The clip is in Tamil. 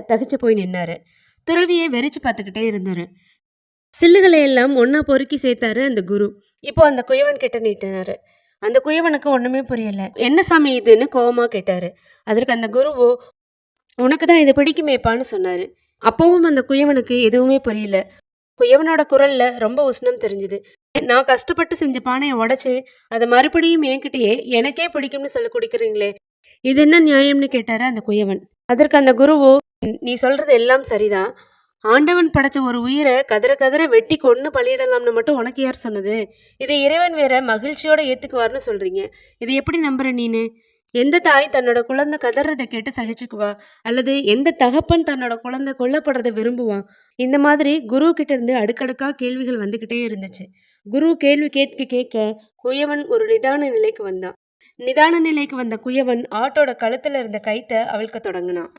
தகிச்சு போய் நின்னாரு. துறவியை வெறிச்சு பார்த்துக்கிட்டே இருந்தாரு. சில்லுகளை எல்லாம் ஒன்னா பொறுக்கி சேர்த்தாரு அந்த குரு. இப்போ அந்த குயவன் கிட்ட நீட்டினாரு. அந்த குயவனுக்கு ஒண்ணுமே புரியல. என்ன சாமி இதுன்னு கோவமா கேட்டாரு. அதற்கு அந்த குருவோ, உனக்கு தான் இது பிடிக்குமேப்பான்னு சொன்னாரு. அப்பவும் அந்த குயவனுக்கு எதுவுமே புரியல. குயவனோட குரல்ல ரொம்ப உஷ்ணம் தெரிஞ்சுது. நான் கஷ்டப்பட்டு செஞ்ச பானையை உடைச்சு அதை மறுபடியும் என்கிட்டயே எனக்கே பிடிக்கும்னு சொல்லி குடிக்கிறீங்களே, இது என்ன நியாயம்னு கேட்டாரு அந்த குயவன். அதற்கு அந்த குருவோ, நீ சொல்றது எல்லாம் சரிதான். ஆண்டவன் படைச்ச ஒரு உயிரை கதற கதற வெட்டி கொன்னு பலியிடலாம்னு மட்டும் உனக்கு யார் சொன்னது? இதை இறைவன் வேற மகிழ்ச்சியோட ஏத்துக்குவார்னு சொல்றீங்க. இதை எப்படி நம்புற நீனு? எந்த தாய் தன்னோட குழந்தை கதறதை கேட்டு சகிச்சுக்குவா? அல்லது எந்த தகப்பன் தன்னோட குழந்தை கொல்லப்படுறதை விரும்புவான்? இந்த மாதிரி குரு கிட்ட இருந்து அடுக்கடுக்கா கேள்விகள் வந்துகிட்டே இருந்துச்சு. குரு கேள்வி கேட்க கேட்க குயவன் ஒரு நிதான நிலைக்கு வந்தான். நிதான நிலைக்கு வந்த குயவன் ஆட்டோட கழுத்துல இருந்த கயித்தை அவிழ்க்க தொடங்கினான்.